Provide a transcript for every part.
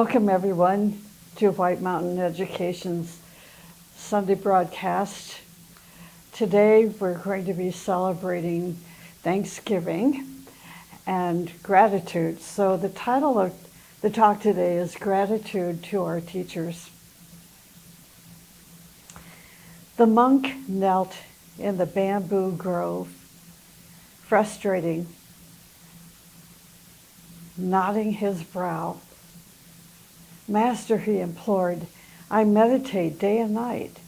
Welcome everyone to White Mountain Education's Sunday broadcast. Today we're going to be celebrating Thanksgiving and gratitude. So the title of the talk today is Gratitude to Our Teachers. The monk knelt in the bamboo grove, frustrating, knotting his brow. Master, he implored, I meditate day and night,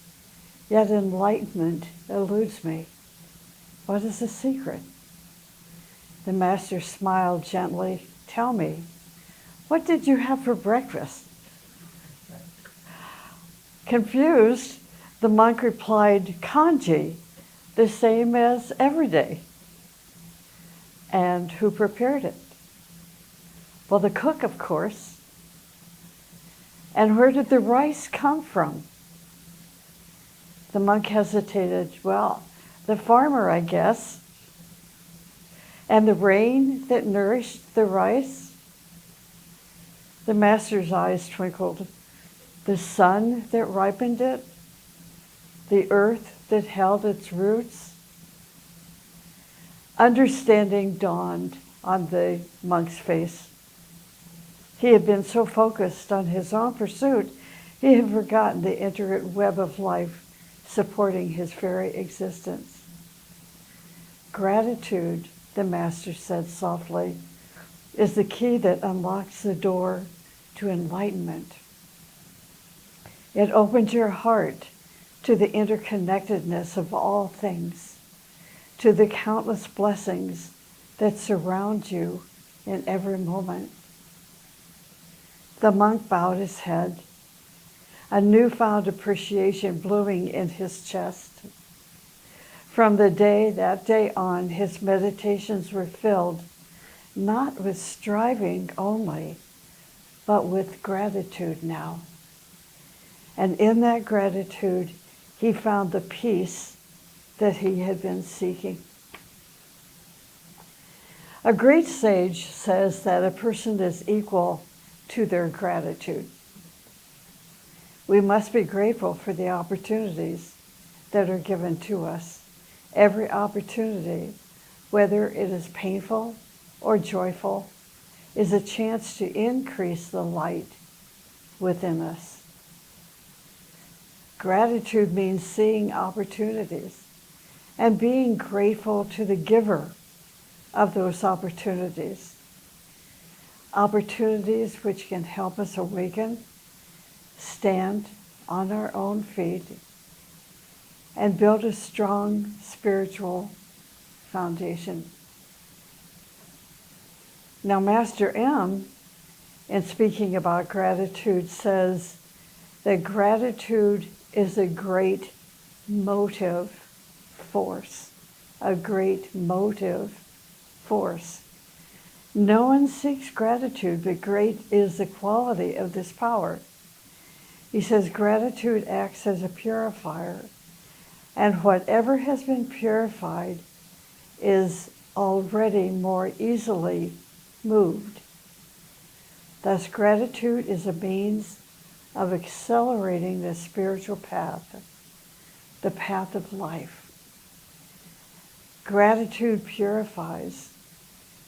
yet enlightenment eludes me. What is the secret? The master smiled gently. Tell me, what did you have for breakfast? Confused, the monk replied, Kanji, the same as every day. And who prepared it? Well, the cook, of course. And where did the rice come from? The monk hesitated. Well, the farmer, I guess. And the rain that nourished the rice? The master's eyes twinkled. The sun that ripened it? The earth that held its roots? Understanding dawned on the monk's face. He had been so focused on his own pursuit, he had forgotten the intricate web of life supporting his very existence. Gratitude, the master said softly, is the key that unlocks the door to enlightenment. It opens your heart to the interconnectedness of all things, to the countless blessings that surround you in every moment. The monk bowed his head, a newfound appreciation blooming in his chest. From that day on, his meditations were filled not with striving only, but with gratitude now. And in that gratitude, he found the peace that he had been seeking. A great sage says that a person is equal to their gratitude. We must be grateful for the opportunities that are given to us. Every opportunity, whether it is painful or joyful, is a chance to increase the light within us. Gratitude means seeing opportunities and being grateful to the giver of those opportunities. Opportunities which can help us awaken, stand on our own feet, and build a strong spiritual foundation. Now, Master M, in speaking about gratitude, says that gratitude is a great motive force, a great motive force. No one seeks gratitude, but great is the quality of this power. He says gratitude acts as a purifier, and whatever has been purified is already more easily moved. Thus, gratitude is a means of accelerating the spiritual path, the path of life. Gratitude purifies.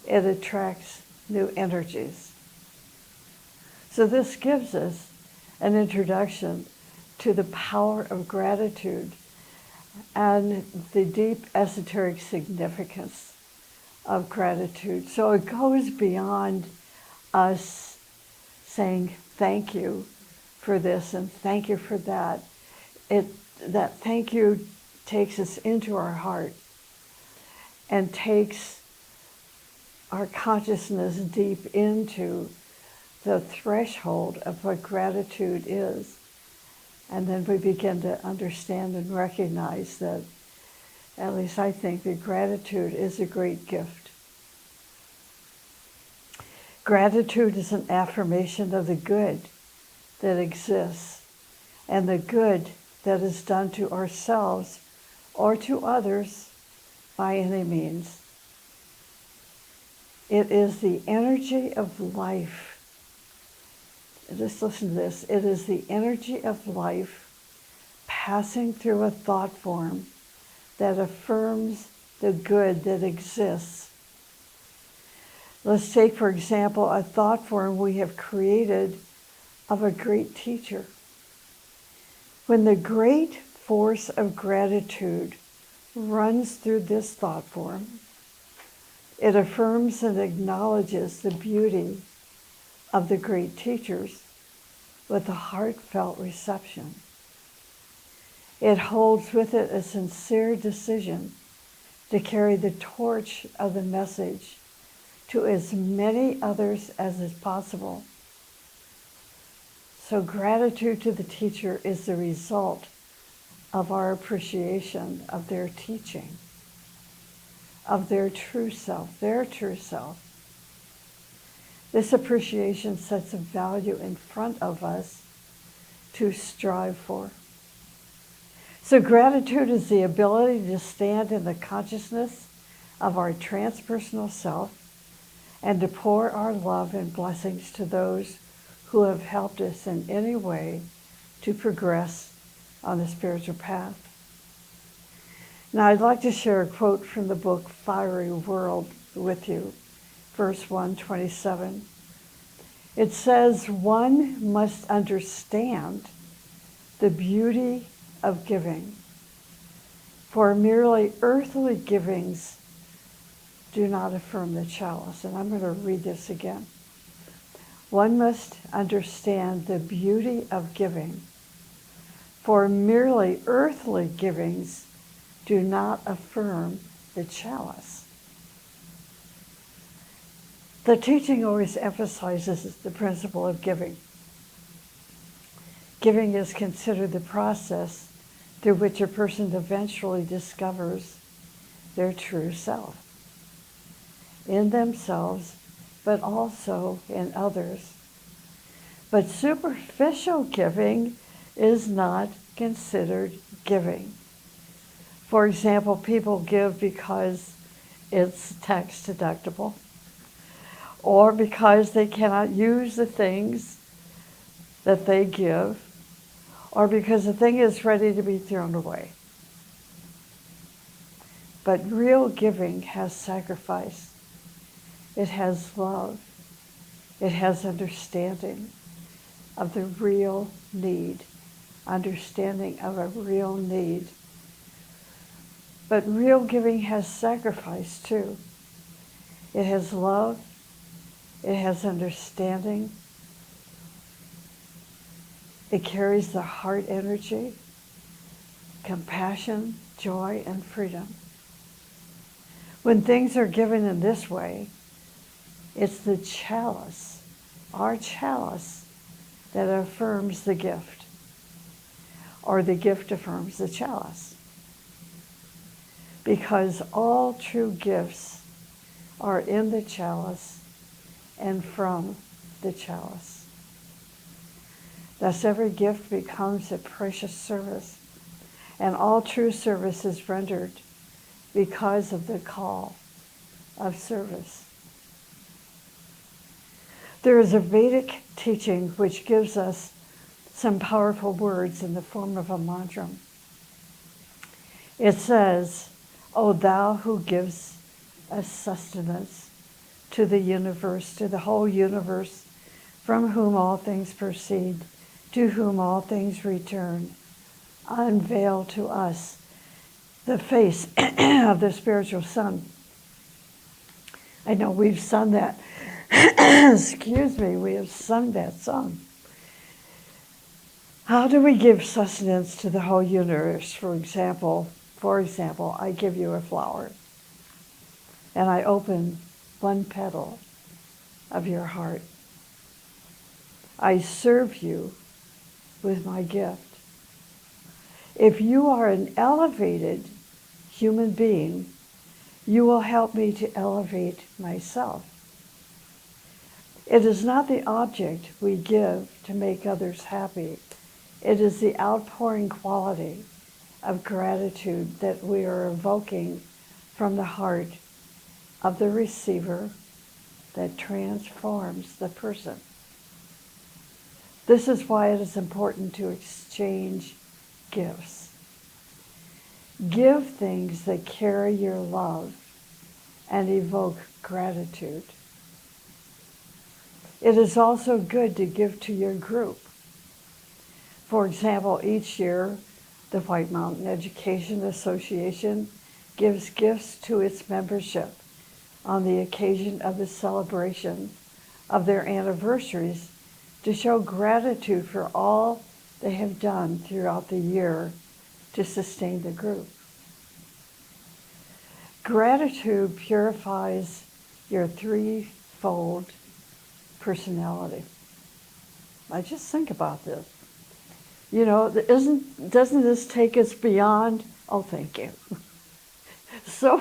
It attracts new energies. So this gives us an introduction to the power of gratitude and the deep esoteric significance of gratitude. So it goes beyond us saying thank you for this and thank you for that. That thank you takes us into our heart and takes our consciousness deep into the threshold of what gratitude is. And then we begin to understand and recognize that, at least I think, that gratitude is a great gift. Gratitude is an affirmation of the good that exists and the good that is done to ourselves or to others by any means. It is the energy of life just listen to this, it is the energy of life passing through a thought form that affirms the good that exists. Let's take, for example, a thought form we have created of a great teacher. When the great force of gratitude runs through this thought form, it affirms and acknowledges the beauty of the great teachers with a heartfelt reception. It holds with it a sincere decision to carry the torch of the message to as many others as is possible. So gratitude to the teacher is the result of our appreciation of their teaching, of their true self, their true self. This appreciation sets a value in front of us to strive for. So gratitude is the ability to stand in the consciousness of our transpersonal self and to pour our love and blessings to those who have helped us in any way to progress on the spiritual path. Now I'd like to share a quote from the book Fiery World with you, verse 127. It says, "One must understand the beauty of giving, for merely earthly givings do not affirm the chalice." And I'm going to read this again. One must understand the beauty of giving, for merely earthly givings do not affirm the chalice. The teaching always emphasizes the principle of giving. Giving is considered the process through which a person eventually discovers their true self in themselves, but also in others. But superficial giving is not considered giving. For example, people give because it's tax deductible, or because they cannot use the things that they give, or because the thing is ready to be thrown away. But real giving has sacrifice. It has love. It has understanding of the real need, understanding of a real need. But real giving has sacrifice too. It has love. It has understanding. It carries the heart energy, compassion, joy, and freedom. When things are given in this way, it's the chalice, our chalice, that affirms the gift, or the gift affirms the chalice. Because all true gifts are in the chalice and from the chalice. Thus every gift becomes a precious service, and all true service is rendered because of the call of service. There is a Vedic teaching which gives us some powerful words in the form of a mantra. It says, "O thou who gives us sustenance to the universe, to the whole universe, from whom all things proceed, to whom all things return, unveil to us the face of the spiritual sun." I know we've sung that. Excuse me, we have sung that song. How do we give sustenance to the whole universe? For example, I give you a flower, and I open one petal of your heart. I serve you with my gift. If you are an elevated human being, you will help me to elevate myself. It is not the object we give to make others happy. It is the outpouring quality of gratitude that we are evoking from the heart of the receiver that transforms the person. This is why it is important to exchange gifts. Give things that carry your love and evoke gratitude. It is also good to give to your group. For example, each year, the White Mountain Education Association gives gifts to its membership on the occasion of the celebration of their anniversaries to show gratitude for all they have done throughout the year to sustain the group. Gratitude purifies your threefold personality. I just think about this. You know, doesn't this take us beyond? Oh, thank you. so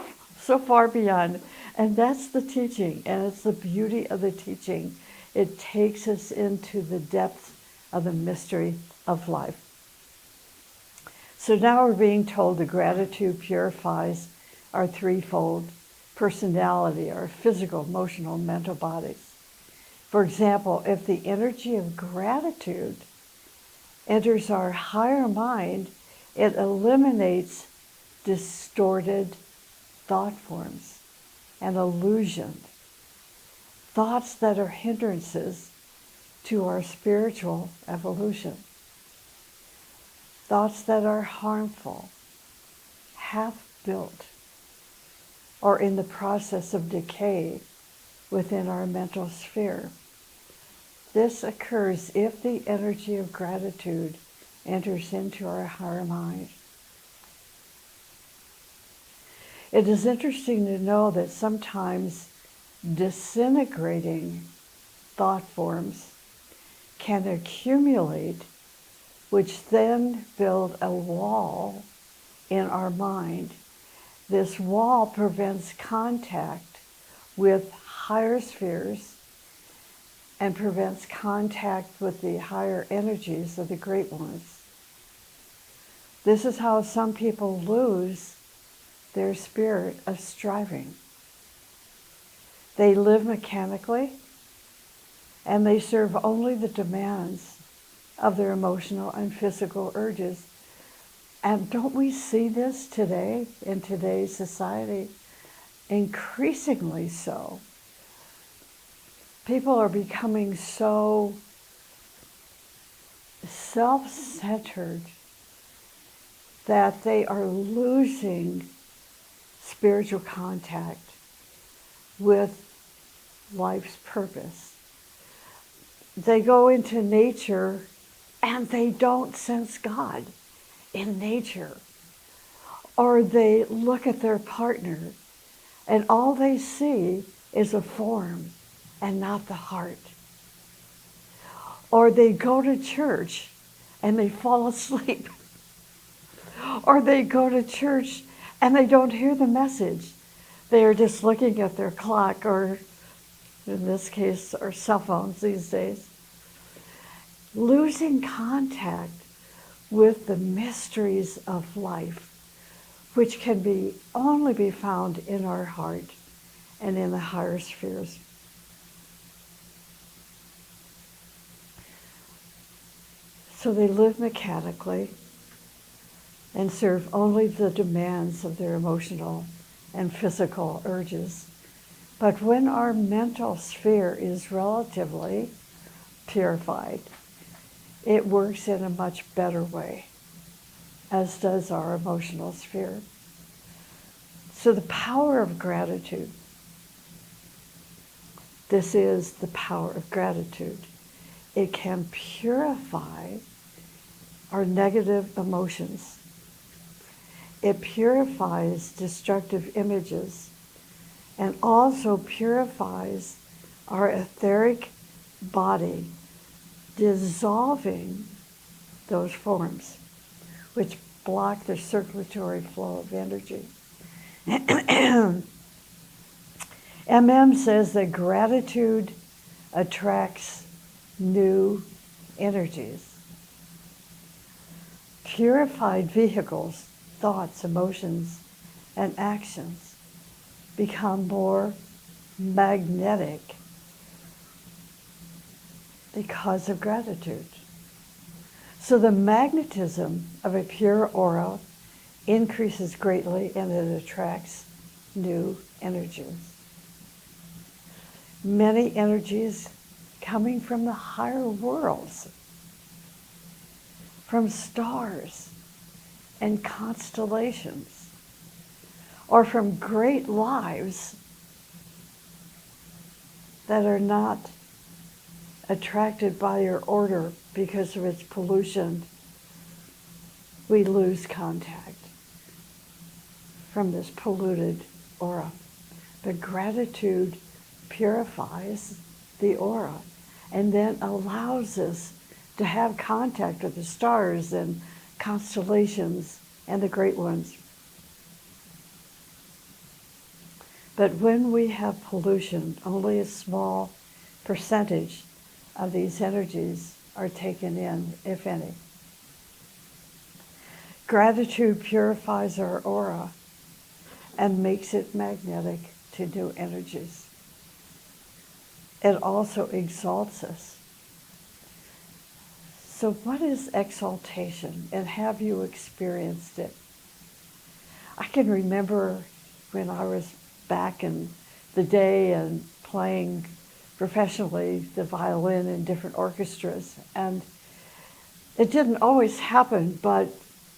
far beyond. And that's the teaching, and it's the beauty of the teaching. It takes us into the depth of the mystery of life. So now we're being told that gratitude purifies our threefold personality, our physical, emotional, mental bodies. For example, if the energy of gratitude enters our higher mind, it eliminates distorted thought forms and illusion, thoughts that are hindrances to our spiritual evolution, thoughts that are harmful, half-built, or in the process of decay within our mental sphere. This occurs if the energy of gratitude enters into our higher mind. It is interesting to know that sometimes disintegrating thought forms can accumulate, which then build a wall in our mind. This wall prevents contact with higher spheres and prevents contact with the higher energies of the great ones. This is how some people lose their spirit of striving. They live mechanically, and they serve only the demands of their emotional and physical urges. And don't we see this today in today's society? Increasingly so. People are becoming so self-centered that they are losing spiritual contact with life's purpose. They go into nature and they don't sense God in nature. Or they look at their partner and all they see is a form and not the heart. Or they go to church and they fall asleep. Or they go to church and they don't hear the message. They are just looking at their clock, or in this case, our cell phones these days. Losing contact with the mysteries of life, which can only be found in our heart and in the higher spheres. So they live mechanically and serve only the demands of their emotional and physical urges. But when our mental sphere is relatively purified, it works in a much better way, as does our emotional sphere. So the power of gratitude. This is the power of gratitude. It can purify our negative emotions. It purifies destructive images and also purifies our etheric body, dissolving those forms which block the circulatory flow of energy. MM says that gratitude attracts new energies. Purified vehicles, thoughts, emotions, and actions become more magnetic because of gratitude. So the magnetism of a pure aura increases greatly and it attracts new energies. Many energies coming from the higher worlds, from stars and constellations, or from great lives that are not attracted by your order because of its pollution. We lose contact from this polluted aura. But gratitude purifies the aura and then allows us to have contact with the stars and constellations and the great ones. But when we have pollution, only a small percentage of these energies are taken in, if any. Gratitude purifies our aura and makes it magnetic to new energies. It also exalts us. So what is exaltation, and have you experienced it? I can remember when I was back in the day and playing professionally the violin in different orchestras, and it didn't always happen, but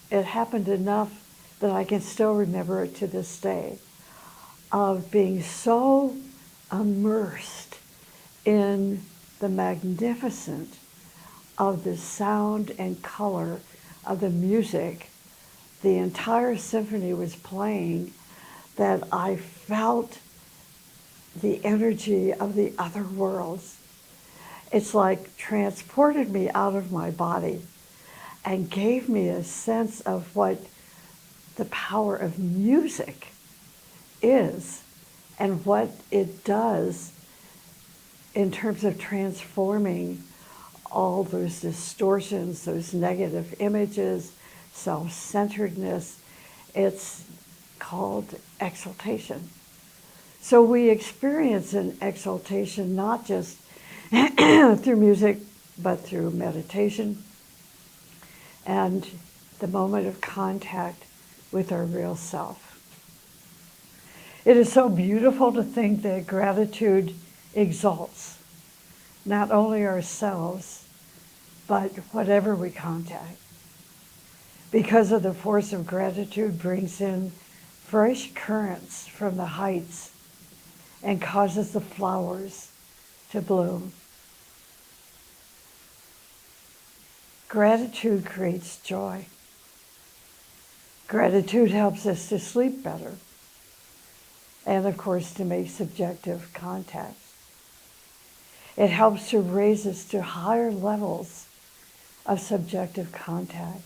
it happened enough that I can still remember it to this day, of being so immersed in the magnificence of the sound and color of the music. The entire symphony was playing, that I felt the energy of the other worlds. It's like transported me out of my body and gave me a sense of what the power of music is and what it does in terms of transforming all those distortions, those negative images, self-centeredness. It's called exaltation. So we experience an exaltation not just through music, but through meditation and the moment of contact with our real self. It is so beautiful to think that gratitude exalts not only ourselves, but whatever we contact. Because of the force of gratitude brings in fresh currents from the heights and causes the flowers to bloom. Gratitude creates joy. Gratitude helps us to sleep better, and of course to make subjective contacts. It helps to raise us to higher levels of subjective contact.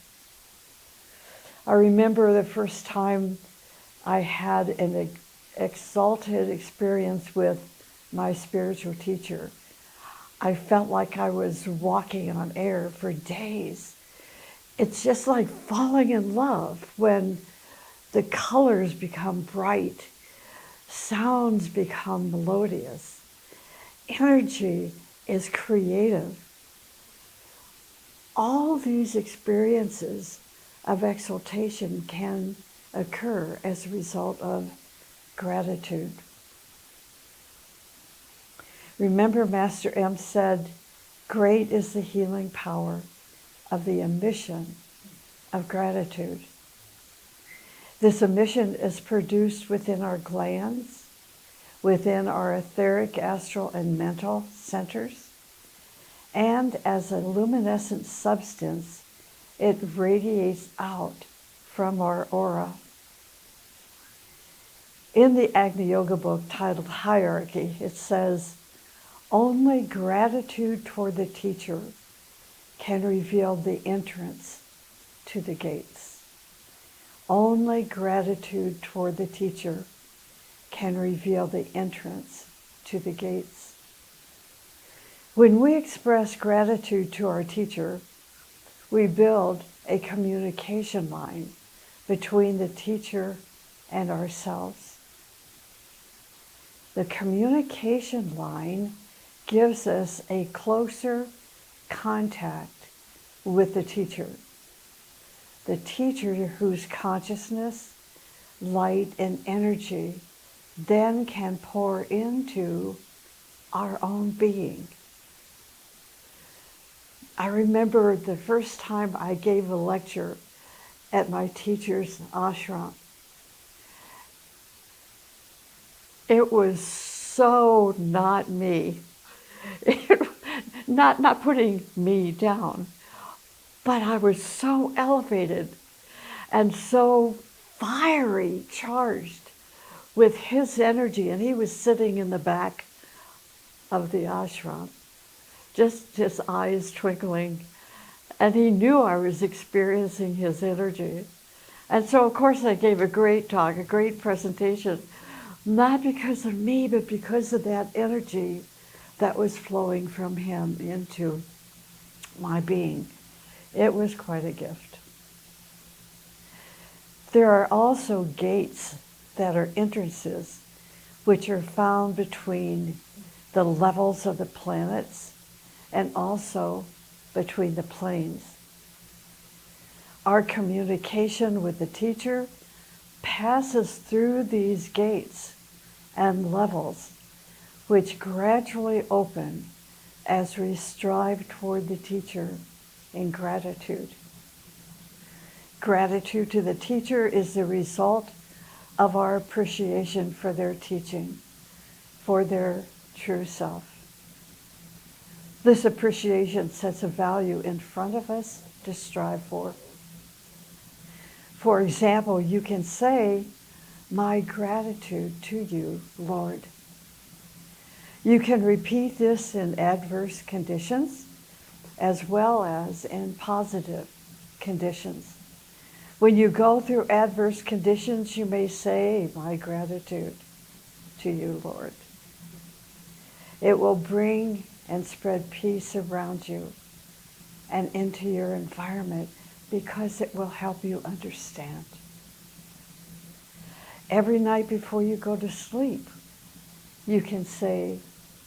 I remember the first time I had an exalted experience with my spiritual teacher. I felt like I was walking on air for days. It's just like falling in love when the colors become bright, sounds become melodious, energy is creative. All these experiences of exaltation can occur as a result of gratitude. Remember, Master M said, "Great is the healing power of the emission of gratitude." This emission is produced within our glands, within our etheric, astral, and mental centers, and as a luminescent substance, it radiates out from our aura. In the Agni Yoga book titled Hierarchy, it says, "Only gratitude toward the teacher can reveal the entrance to the gates." Only gratitude toward the teacher can reveal the entrance to the gates. When we express gratitude to our teacher, we build a communication line between the teacher and ourselves. The communication line gives us a closer contact with the teacher. The teacher whose consciousness, light, and energy then can pour into our own being. I remember the first time I gave a lecture at my teacher's ashram. It was so not me. Not putting me down, but I was so elevated and so fiery charged with his energy, and he was sitting in the back of the ashram, just his eyes twinkling, and he knew I was experiencing his energy. And so, of course, I gave a great talk, a great presentation, not because of me, but because of that energy that was flowing from him into my being. It was quite a gift. There are also gates that are entrances, which are found between the levels of the planets and also between the planes. Our communication with the teacher passes through these gates and levels, which gradually open as we strive toward the teacher in gratitude. Gratitude to the teacher is the result of our appreciation for their teaching, for their true self. This appreciation sets a value in front of us to strive for. For example, you can say, "My gratitude to you, Lord." You can repeat this in adverse conditions as well as in positive conditions. When you go through adverse conditions, you may say, "My gratitude to you, Lord." It will bring and spread peace around you and into your environment because it will help you understand. Every night before you go to sleep, you can say,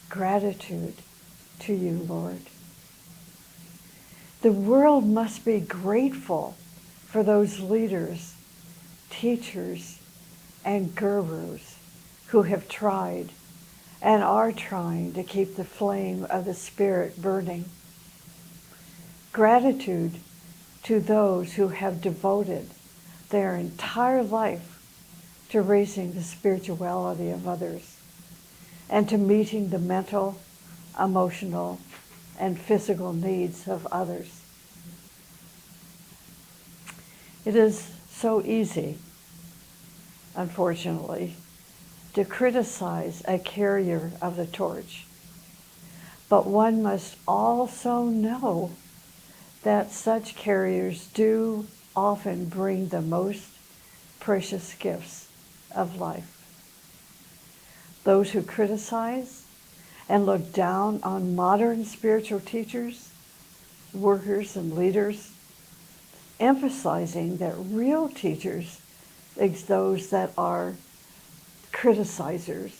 "Gratitude to you, Lord." The world must be grateful for those leaders, teachers, and gurus who have tried and are trying to keep the flame of the Spirit burning. Gratitude to those who have devoted their entire life to raising the spirituality of others and to meeting the mental, emotional, and physical needs of others. It is so easy, unfortunately, to criticize a carrier of the torch. But one must also know that such carriers do often bring the most precious gifts of life. Those who criticize and look down on modern spiritual teachers, workers, and leaders, emphasizing that real teachers is those that are criticizers,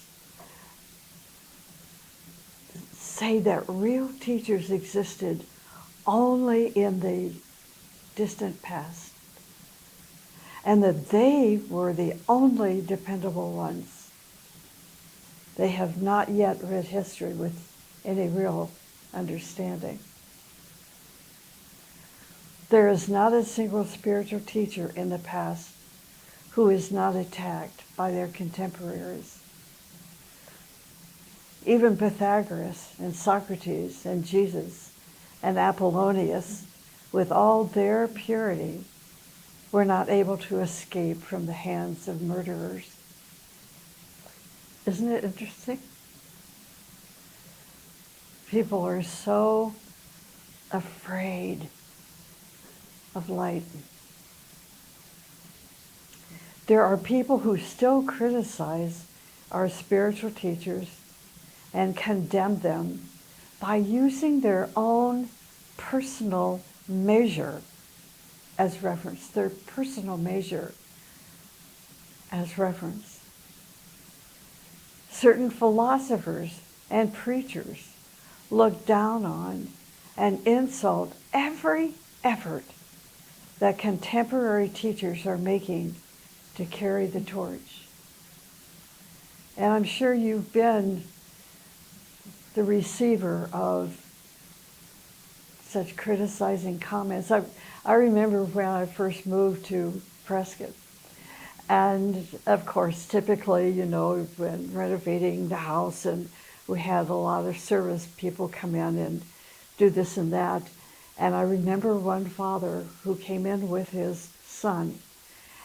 say that real teachers existed only in the distant past, and that they were the only dependable ones. They have not yet read history with any real understanding. There is not a single spiritual teacher in the past who is not attacked by their contemporaries. Even Pythagoras and Socrates and Jesus and Apollonius, with all their purity, were not able to escape from the hands of murderers. Isn't it interesting? People are so afraid of light. There are people who still criticize our spiritual teachers and condemn them by using their own personal measure as reference, their personal measure as reference. Certain philosophers and preachers look down on and insult every effort that contemporary teachers are making to carry the torch. And I'm sure you've been the receiver of such criticizing comments. I remember when I first moved to Prescott. And of course, typically, when renovating the house, and we had a lot of service people come in and do this and that. And I remember one father who came in with his son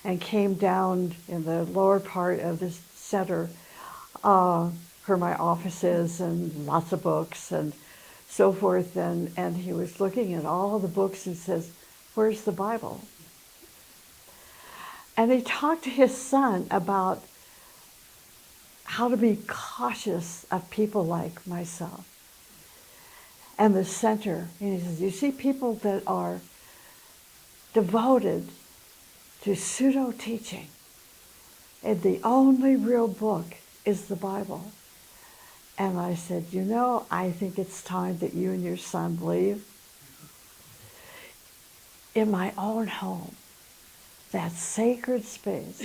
and came down in the lower part of the center where my office is, and lots of books and so forth. And he was looking at all the books and says, "Where's the Bible?" And he talked to his son about how to be cautious of people like myself. And the center, and he says, you see people that are devoted to pseudo-teaching, and the only real book is the Bible. And I said, I think it's time that you and your son leave. In my own home, that sacred space.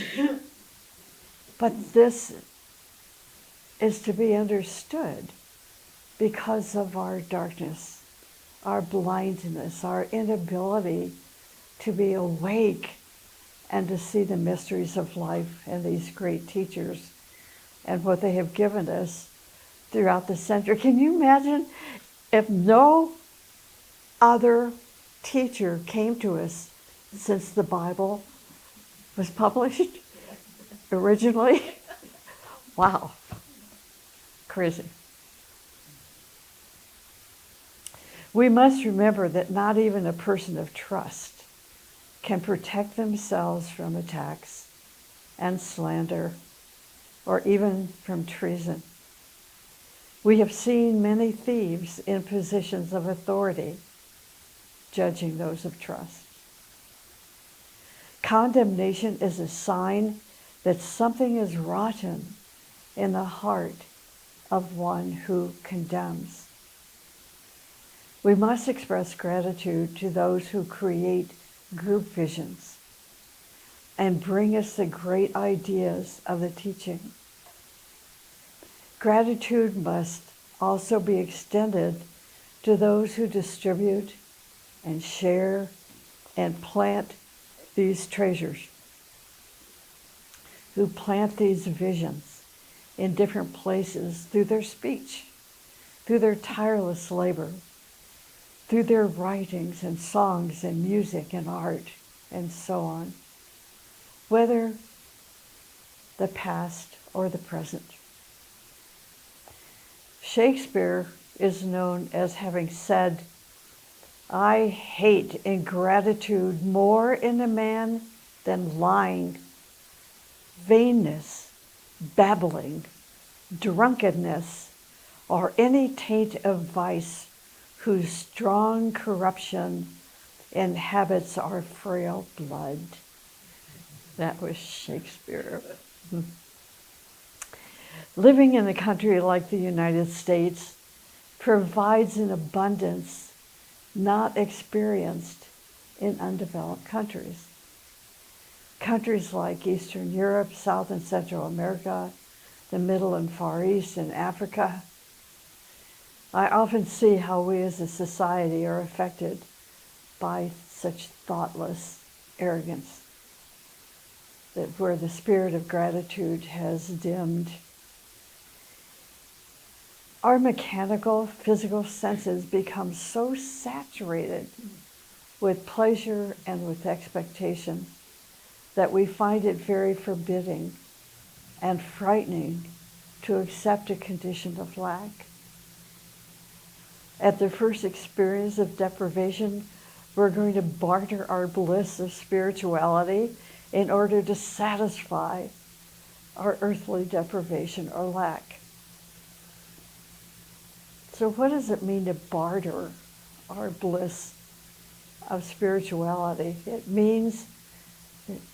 But this is to be understood because of our darkness, our blindness, our inability to be awake and to see the mysteries of life and these great teachers and what they have given us throughout the century. Can you imagine if no other teacher came to us since the Bible was published originally? Wow. Crazy. We must remember that not even a person of trust can protect themselves from attacks and slander, or even from treason. We have seen many thieves in positions of authority judging those of trust. Condemnation is a sign that something is rotten in the heart of one who condemns. We must express gratitude to those who create group visions and bring us the great ideas of the teaching. Gratitude must also be extended to those who distribute and share and plant these treasures, who plant these visions in different places through their speech, through their tireless labor, through their writings and songs and music and art and so on, whether the past or the present. Shakespeare is known as having said, "I hate ingratitude more in a man than lying, vainness, babbling, drunkenness, or any taint of vice whose strong corruption inhabits our frail blood." That was Shakespeare. Living in a country like the United States provides an abundance not experienced in undeveloped countries. Countries like Eastern Europe, South and Central America, the Middle and Far East, and Africa. I often see how we as a society are affected by such thoughtless arrogance, that where the spirit of gratitude has dimmed. Our mechanical, physical senses become so saturated with pleasure and with expectation that we find it very forbidding and frightening to accept a condition of lack. At the first experience of deprivation, we're going to barter our bliss of spirituality in order to satisfy our earthly deprivation or lack. So what does it mean to barter our bliss of spirituality? It means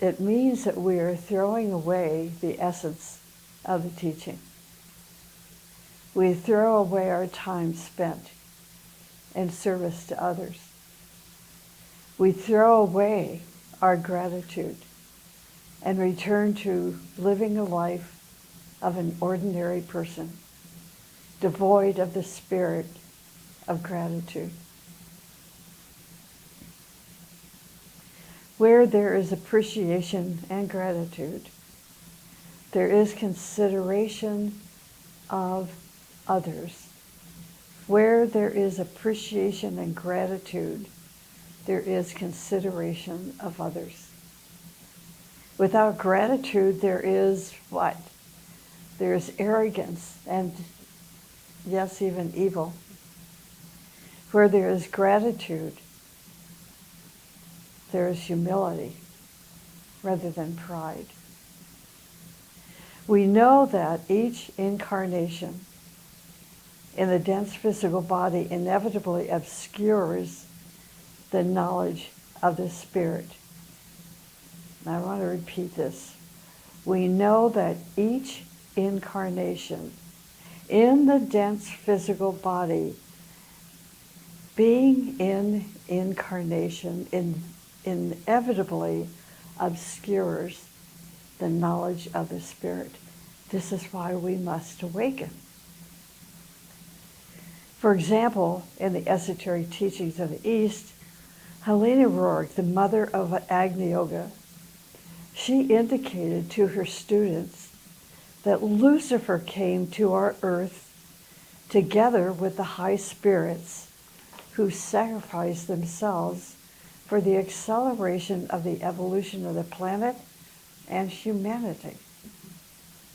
that we are throwing away the essence of the teaching. We throw away our time spent in service to others. We throw away our gratitude and return to living a life of an ordinary person, devoid of the spirit of gratitude. Where there is appreciation and gratitude, there is consideration of others. Where there is appreciation and gratitude, there is consideration of others. Without gratitude, there is what? There is arrogance and, yes, even evil. Where there is gratitude, there is humility rather than pride. We know that each incarnation in the dense physical body inevitably obscures the knowledge of the Spirit. And I want to repeat this. We know that each incarnation in the dense physical body, being in incarnation, inevitably obscures the knowledge of the Spirit. This is why we must awaken. For example, in the esoteric teachings of the East, Helena Rourke, the mother of Agni Yoga, she indicated to her students that Lucifer came to our earth together with the high spirits who sacrificed themselves for the acceleration of the evolution of the planet and humanity.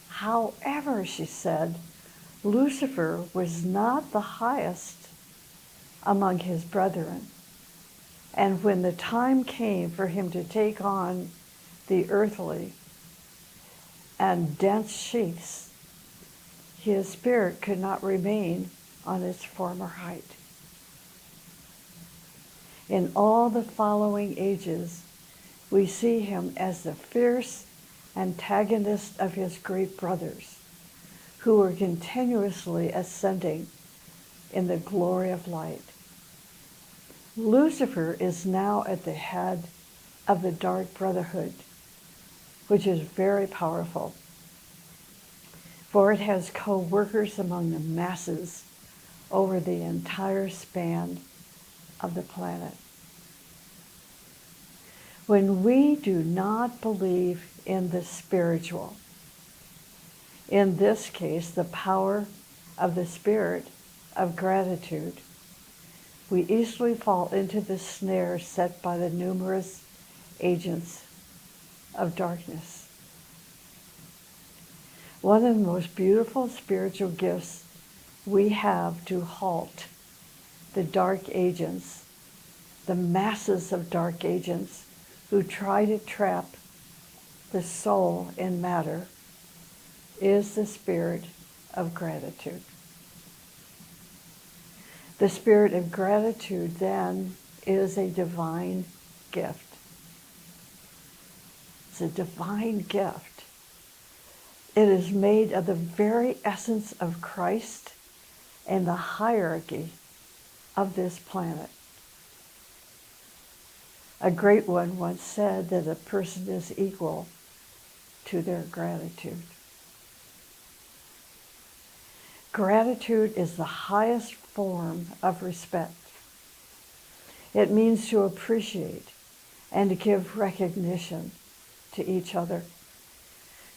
However, she said, Lucifer was not the highest among his brethren. And when the time came for him to take on the earthly and dense sheaths, his spirit could not remain on its former height. In all the following ages, we see him as the fierce antagonist of his great brothers, who were continuously ascending in the glory of light. Lucifer is now at the head of the dark brotherhood, which is very powerful, for it has co-workers among the masses over the entire span of the planet. When we do not believe in the spiritual, in this case, the power of the spirit of gratitude, we easily fall into the snare set by the numerous agents of darkness. One of the most beautiful spiritual gifts we have to halt the dark agents, the masses of dark agents who try to trap the soul in matter, is the spirit of gratitude. The spirit of gratitude, then, is a divine gift. It's a divine gift. It is made of the very essence of Christ and the hierarchy of this planet. A great one once said that a person is equal to their gratitude. Gratitude is the highest form of respect. It means to appreciate and to give recognition to each other.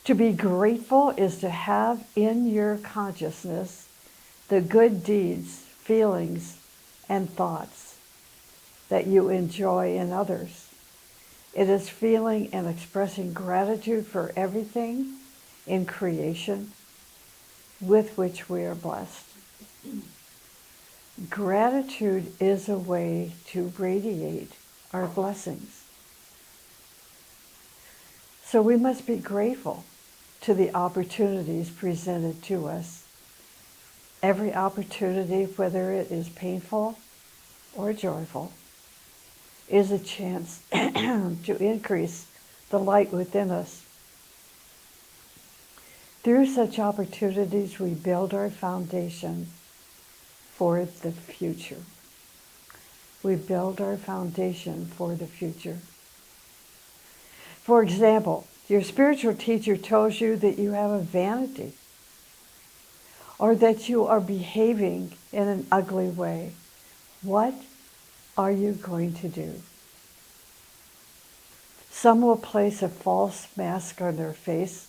To be grateful is to have in your consciousness the good deeds, feelings, and thoughts that you enjoy in others. It is feeling and expressing gratitude for everything in creation with which we are blessed. Gratitude is a way to radiate our blessings. So we must be grateful to the opportunities presented to us. Every opportunity, whether it is painful or joyful, is a chance to increase the light within us. Through such opportunities, we build our foundation for the future. we build our foundation for the future. For example, your spiritual teacher tells you that you have a vanity or that you are behaving in an ugly way. What are you going to do? Some will place a false mask on their face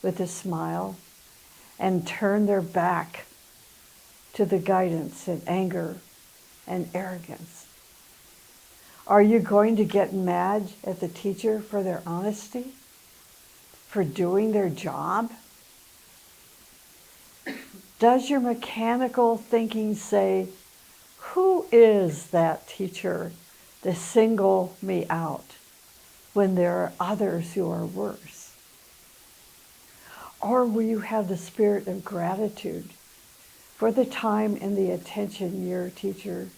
with a smile and turn their back to the guidance in anger and arrogance. Are you going to get mad at the teacher for their honesty, for doing their job? Does your mechanical thinking say, who is that teacher to single me out when there are others who are worse? Or will you have the spirit of gratitude for the time and the attention your teacher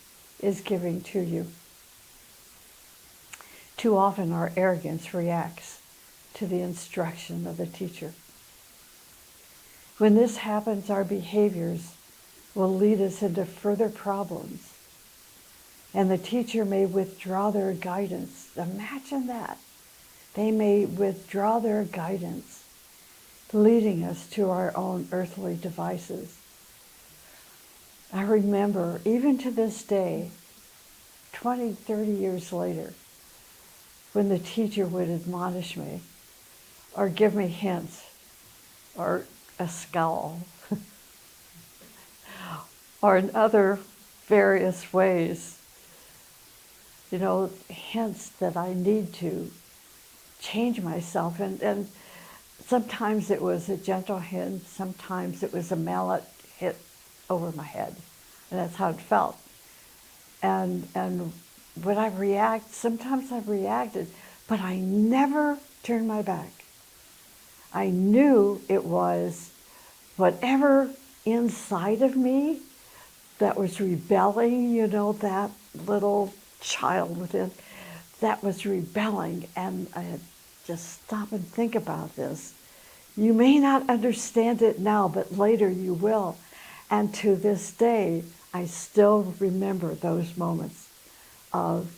is giving to you? Too often our arrogance reacts to the instruction of the teacher. When this happens, our behaviors will lead us into further problems, and the teacher may withdraw their guidance. Imagine that. They may withdraw their guidance, leading us to our own earthly devices. I remember, even to this day, 20, 30 years later, when the teacher would admonish me or give me hints or a scowl or in other various ways, hints that I need to change myself. And sometimes it was a gentle hint, sometimes it was a mallet hit over my head. And that's how it felt. And when I react, sometimes I reacted, but I never turned my back. I knew it was whatever inside of me that was rebelling, that little child within, that was rebelling. And I had just stop and think about this. You may not understand it now, but later you will. And to this day, I still remember those moments of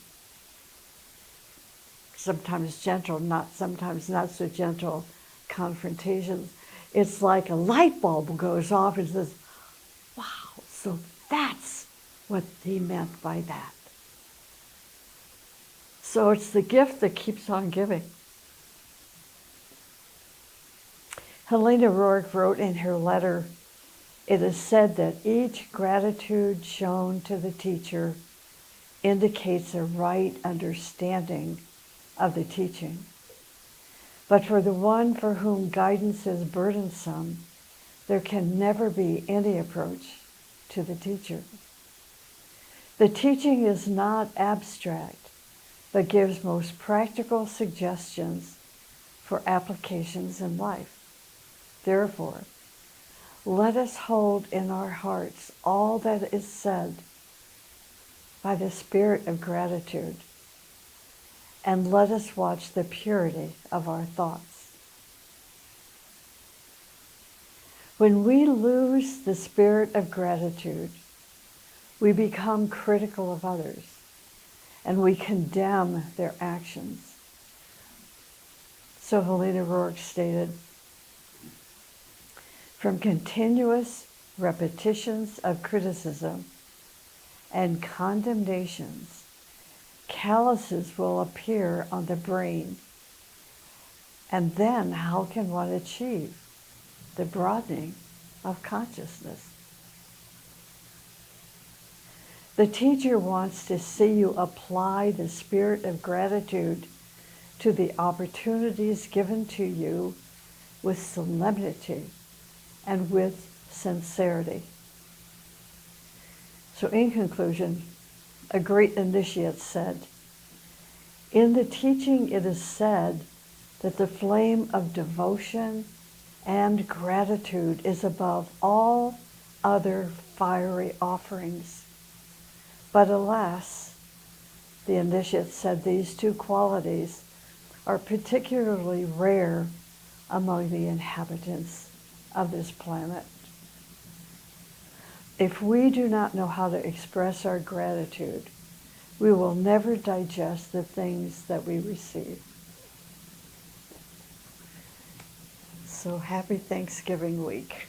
sometimes gentle, sometimes not so gentle confrontations. It's like a light bulb goes off and says, wow, so that's what he meant by that. So it's the gift that keeps on giving. Helena Rourke wrote in her letter, it is said that each gratitude shown to the teacher indicates a right understanding of the teaching. But for the one for whom guidance is burdensome, there can never be any approach to the teacher. The teaching is not abstract, but gives most practical suggestions for applications in life. Therefore, let us hold in our hearts all that is said by the spirit of gratitude, and let us watch the purity of our thoughts. When we lose the spirit of gratitude, we become critical of others, and we condemn their actions. So Helena Rourke stated, from continuous repetitions of criticism and condemnations, calluses will appear on the brain. And then how can one achieve the broadening of consciousness? The teacher wants to see you apply the spirit of gratitude to the opportunities given to you with solemnity and with sincerity. So in conclusion, a great initiate said, in the teaching it is said that the flame of devotion and gratitude is above all other fiery offerings. But alas, the initiate said these two qualities are particularly rare among the inhabitants of this planet. If we do not know how to express our gratitude, we will never digest the things that we receive. So happy Thanksgiving week.